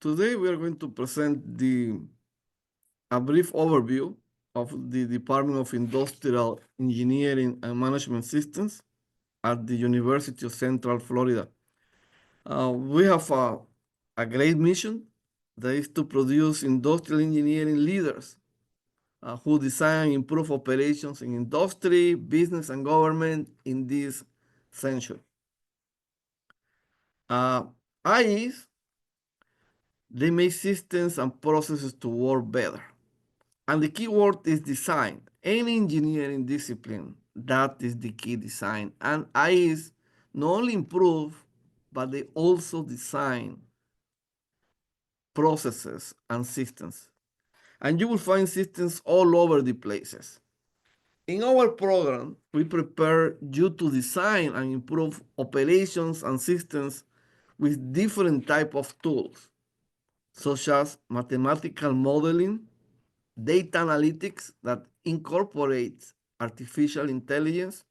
Today we are going to present a brief overview of the Department of Industrial Engineering and Management Systems at the University of Central Florida. We have a great mission that is to produce industrial engineering leaders who design and improve operations in industry, business, and government in this century. IEs, they make systems and processes to work better. And the key word is design. Any engineering discipline, that is the key, design. And IEs not only improve, but they also design processes and systems. And you will find systems all over the places. In our program, we prepare you to design and improve operations and systems with different type of tools, such as mathematical modeling, data analytics that incorporates artificial intelligence.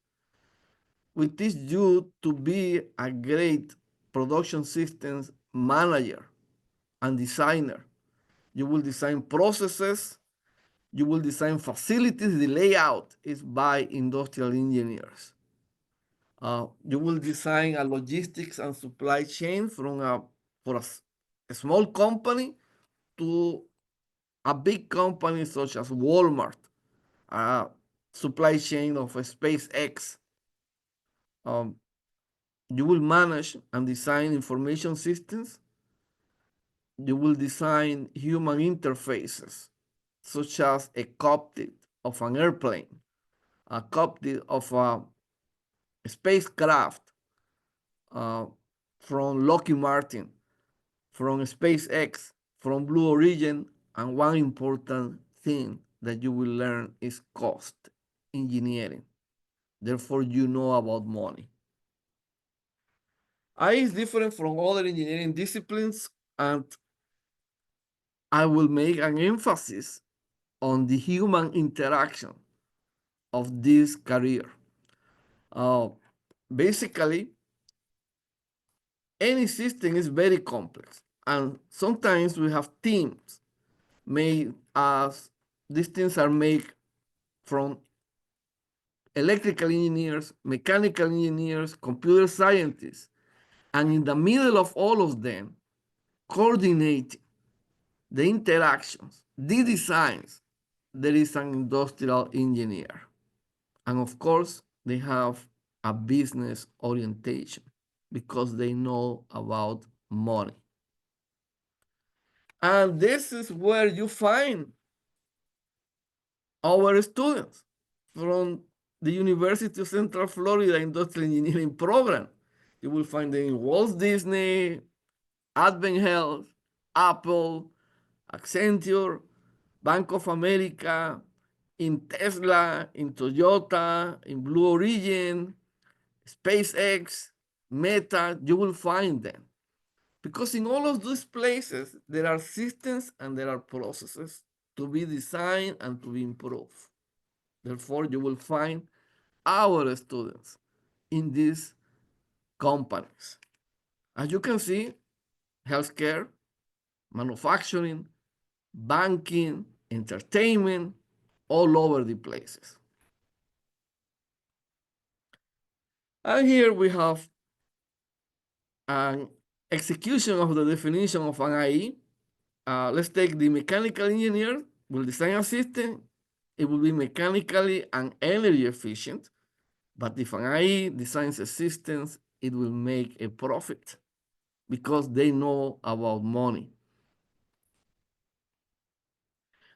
We teach you to be a great production systems manager and designer. You will design processes, you will design facilities. The layout is by industrial engineers. You will design a logistics and supply chain for a small company to a big company such as Walmart, supply chain of a SpaceX. You will manage and design information systems. You will design human interfaces, such as a cockpit of an airplane, a cockpit of a spacecraft from Lockheed Martin, from SpaceX, from Blue Origin, and one important thing that you will learn is cost engineering. Therefore, you know about money. I is different from other engineering disciplines, and I will make an emphasis on the human interaction of this career. Basically, any system is very complex, and sometimes we have teams made as these things are made from electrical engineers, mechanical engineers, computer scientists, and in the middle of all of them, coordinate the interactions, the designs, there is an industrial engineer. And of course, they have a business orientation because they know about money. And this is where you find our students from the University of Central Florida Industrial Engineering Program. You will find them in Walt Disney, Advent Health, Apple, Accenture, Bank of America, in Tesla, in Toyota, in Blue Origin, SpaceX, Meta. You will find them. Because in all of these places, there are systems and there are processes to be designed and to be improved. Therefore, you will find our students in these companies. As you can see, healthcare, manufacturing, banking, entertainment, all over the places. And here we have an execution of the definition of an IE. Let's take the mechanical engineer will design a system. It will be mechanically and energy efficient. But if an IE designs a system, it will make a profit because they know about money.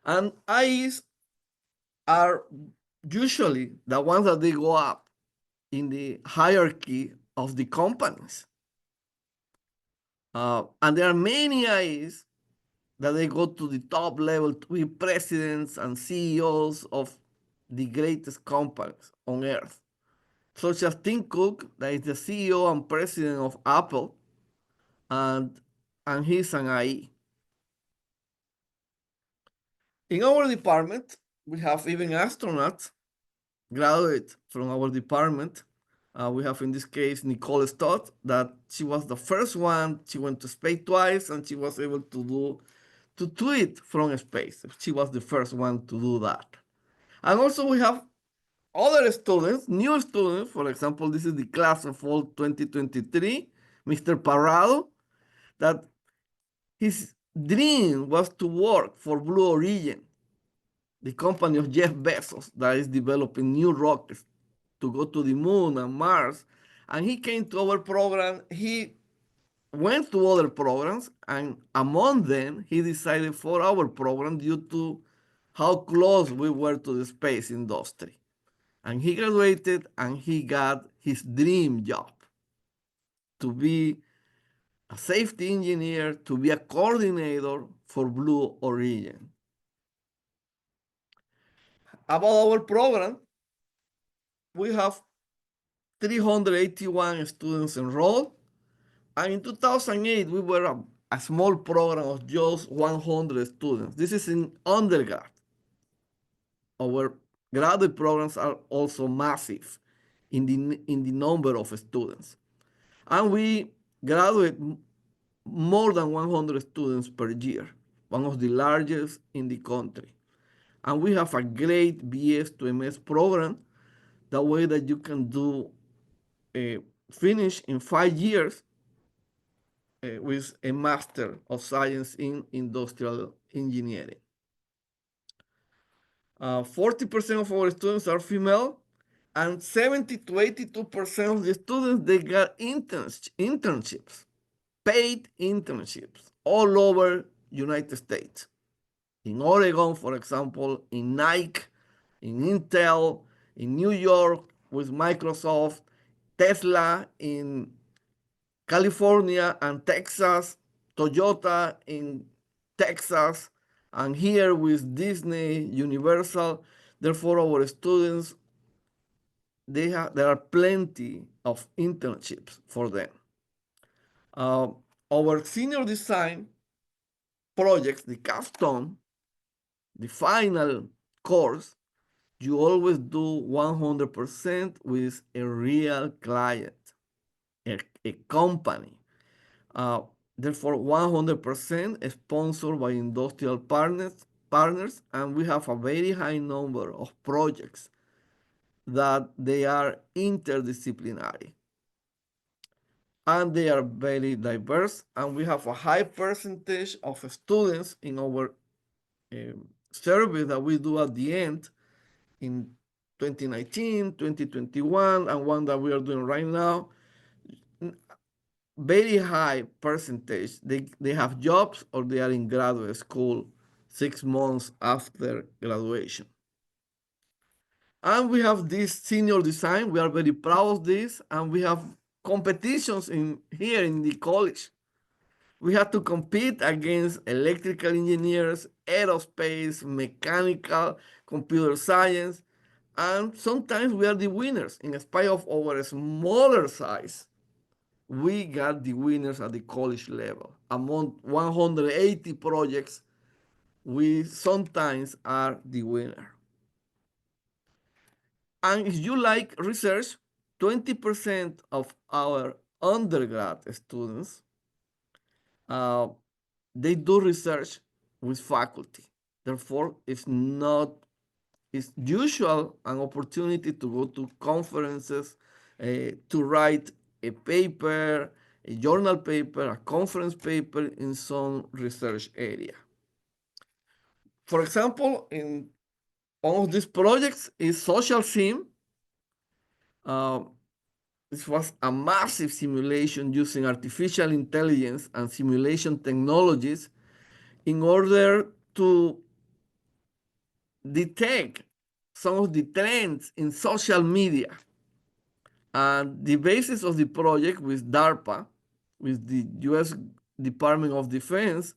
And IEs are usually the ones that they go up in the hierarchy of the companies. And there are many IEs that they go to the top level to be presidents and CEOs of the greatest companies on earth, such as Tim Cook, that is the CEO and president of Apple, and he's an IE. In our department, we have even astronauts graduate from our department. We have in this case Nicole Stott, that she was the first one. She went to space twice, and she was able to tweet from space. She was the first one to do that. And also we have other students, new students. For example, this is the class of fall 2023, Mr. Parrado, that his dream was to work for Blue Origin, the company of Jeff Bezos that is developing new rockets to go to the moon and Mars. And he came to our program. He went to other programs, and among them, he decided for our program due to how close we were to the space industry. And he graduated and he got his dream job to be a safety engineer, to be a coordinator for Blue Origin. About our program, we have 381 students enrolled. And in 2008, we were a small program of just 100 students. This is in undergrad. Our graduate programs are also massive in the number of students. And we graduate more than 100 students per year, one of the largest in the country. And we have a great BS to MS program, the way that you can do finish in 5 years with a Master of Science in Industrial Engineering. 40% of our students are female, and 70 to 82% of the students, they got internships, paid internships all over United States. In Oregon, for example, in Nike, in Intel, in New York with Microsoft, Tesla in California and Texas, Toyota in Texas, and here with Disney, Universal. Therefore, our students, there are plenty of internships for them. Our senior design projects, the capstone, the final course, you always do 100% with a real client, a company. Therefore, 100% sponsored by industrial partners, and we have a very high number of projects that they are interdisciplinary. And they are very diverse, and we have a high percentage of students in our survey that we do at the end in 2019, 2021, and one that we are doing right now. Very high percentage. They have jobs or they are in graduate school 6 months after graduation. And we have this senior design. We are very proud of this. And we have competitions here in the college. We have to compete against electrical engineers, aerospace, mechanical, computer science. And sometimes we are the winners in spite of our smaller size. We got the winners at the college level. Among 180 projects, we sometimes are the winner. And if you like research, 20% of our undergrad students, they do research with faculty. Therefore, it's usual an opportunity to go to conferences, to write a paper, a journal paper, a conference paper in some research area. For example, in one of these projects is social sim. This was a massive simulation using artificial intelligence and simulation technologies in order to detect some of the trends in social media. And the basis of the project with DARPA, with the US Department of Defense,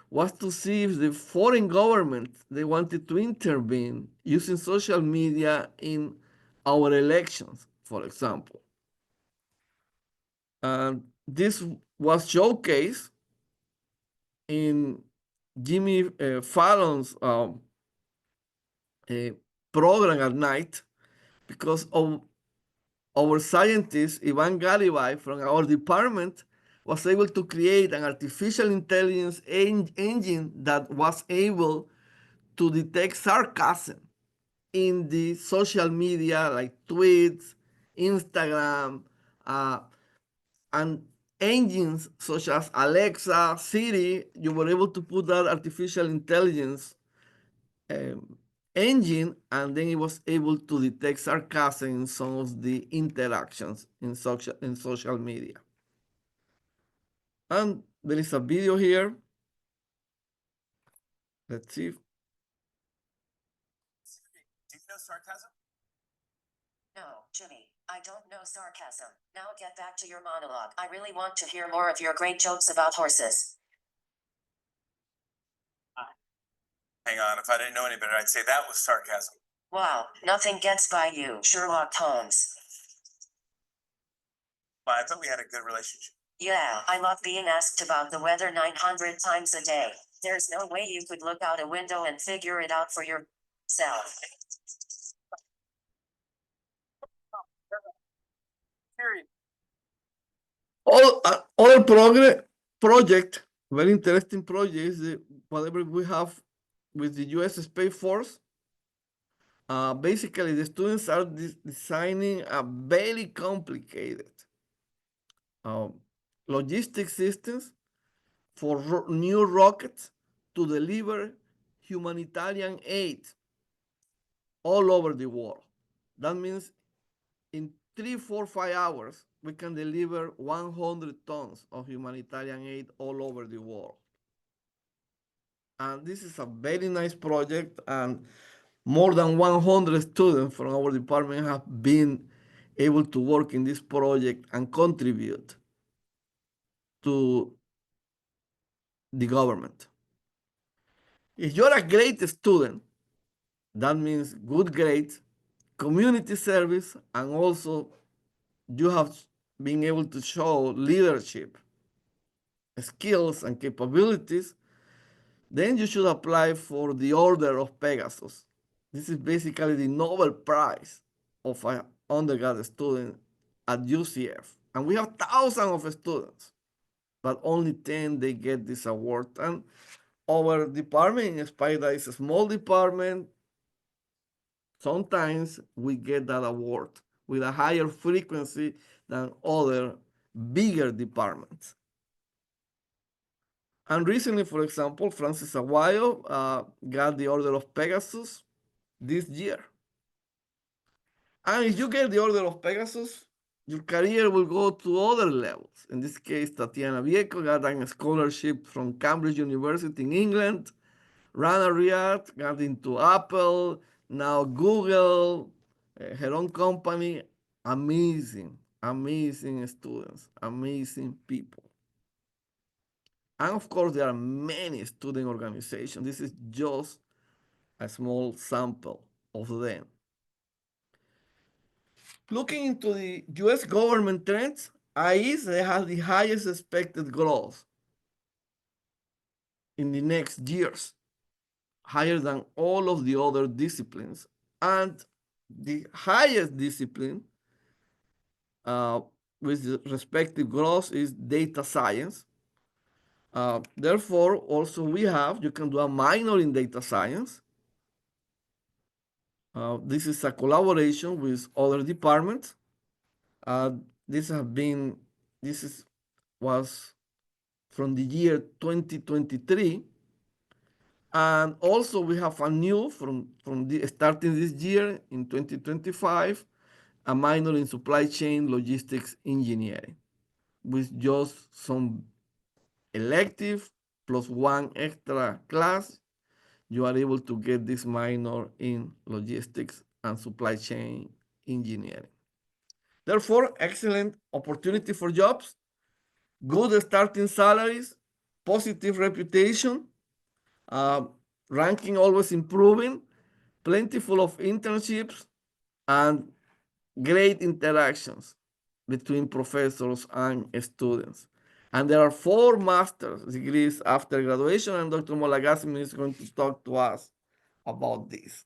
was to see if the foreign government, they wanted to intervene using social media in our elections, for example. And this was showcased in Jimmy Fallon's program at night because of our scientist, Ivan Galibay, from our department, was able to create an artificial intelligence engine that was able to detect sarcasm in the social media like tweets, Instagram, and engines such as Alexa, Siri. You were able to put that artificial intelligence engine, and then it was able to detect sarcasm in some of the interactions in social media. And there is a video here. Let's see. Do you know sarcasm? No, Jimmy, I don't know sarcasm. Now get back to your monologue. I really want to hear more of your great jokes about horses. Hang on, if I didn't know any better, I'd say that was sarcasm. Wow, nothing gets by you, Sherlock Holmes. Well, I thought we had a good relationship. Yeah, I love being asked about the weather 900 times a day. There's no way you could look out a window and figure it out for yourself. Other project, very interesting project, is whatever we have with the U.S. Space Force. Basically, the students are designing a very complicated logistic systems for new rockets to deliver humanitarian aid all over the world. That means in 3, 4, 5 hours, we can deliver 100 tons of humanitarian aid all over the world. And this is a very nice project, and more than 100 students from our department have been able to work in this project and contribute to the government. If you're a great student, that means good grades, community service, and also you have been able to show leadership skills and capabilities, then you should apply for the Order of Pegasus. This is basically the Nobel Prize of an undergrad student at UCF. And we have thousands of students, but only 10 they get this award. And our department in Spida is a small department. Sometimes we get that award with a higher frequency than other bigger departments. And recently, for example, Francis Aguayo got the Order of Pegasus this year. And if you get the Order of Pegasus, your career will go to other levels. In this case, Tatiana Vieco got a scholarship from Cambridge University in England. Rana Riyadh got into Apple, now Google, her own company. Amazing, amazing students, amazing people. And of course, there are many student organizations. This is just a small sample of them. Looking into the US government trends, IES has the highest expected growth in the next years, higher than all of the other disciplines. And the highest discipline with the respective growth is data science. Therefore, also you can do a minor in data science. This is a collaboration with other departments. This was from the year 2023. And also we have a new starting this year in 2025, a minor in supply chain logistics engineering with just some elective plus one extra class. You are able to get this minor in logistics and supply chain engineering. Therefore, excellent opportunity for jobs, good starting salaries, positive reputation, ranking always improving, plentiful of internships, and great interactions between professors and students. And there are 4 master's degrees after graduation, and Dr. Molagasim is going to talk to us about this.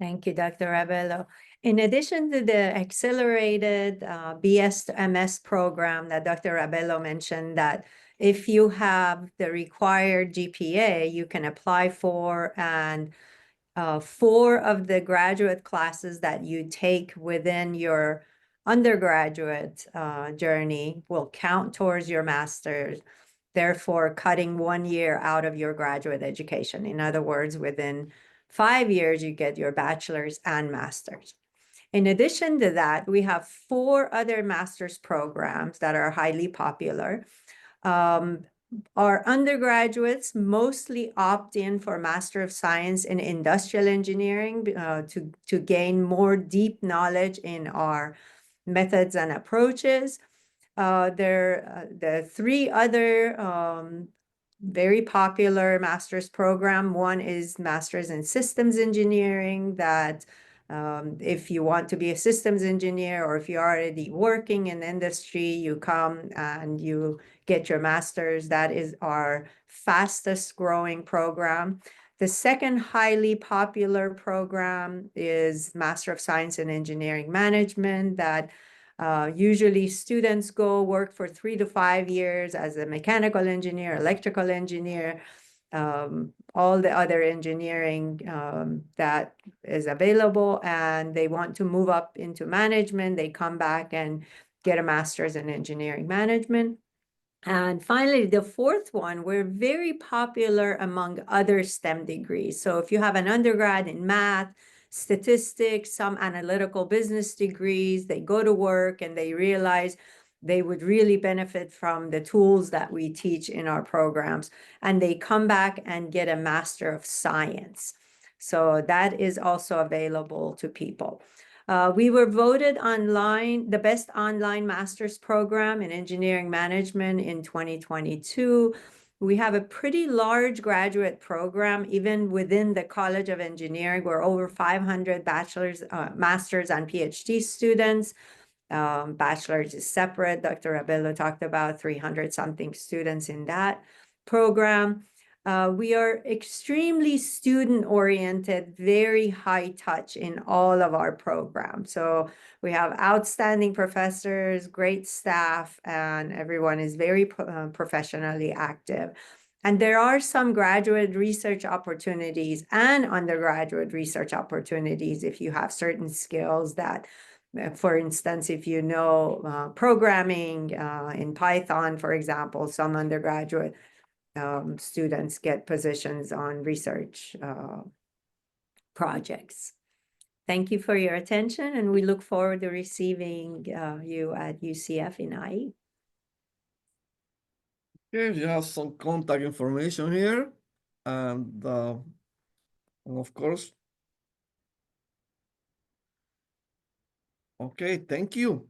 Thank you, Dr. Abello. In addition to the accelerated BS to MS program that Dr. Rabello mentioned, that if you have the required GPA, you can apply for, and 4 of the graduate classes that you take within your undergraduate journey will count towards your master's, therefore cutting 1 year out of your graduate education. In other words, within 5 years, you get your bachelor's and master's. In addition to that, we have 4 other master's programs that are highly popular. Our undergraduates mostly opt in for Master of Science in Industrial Engineering to gain more deep knowledge in our methods and approaches. The 3 other very popular master's program. One is Master's in Systems Engineering, that if you want to be a systems engineer, or if you're already working in industry, you come and you get your master's. That is our fastest growing program. The second highly popular program is Master of Science in Engineering Management, that usually students go work for 3 to 5 years as a mechanical engineer, electrical engineer, all the other engineering that is available, and they want to move up into management. They come back and get a master's in engineering management. And finally, the 4th one, we're very popular among other STEM degrees. So if you have an undergrad in math, statistics, some analytical business degrees, they go to work and they realize they would really benefit from the tools that we teach in our programs, and they come back and get a Master of Science. So that is also available to people. We were voted online the best online master's program in engineering management in 2022. We have a pretty large graduate program, even within the College of Engineering. We're over 500 bachelor's, master's, and PhD students. Bachelor's is separate. Dr. Rabello talked about 300-something students in that program. We are extremely student-oriented, very high touch in all of our programs. So we have outstanding professors, great staff, and everyone is very professionally active. And there are some graduate research opportunities and undergraduate research opportunities if you have certain skills that, for instance, if you know programming in Python, for example, some undergraduate students get positions on research projects. Thank you for your attention, and we look forward to receiving you at UCF in IE. Okay, you have some contact information here, and of course, okay, thank you.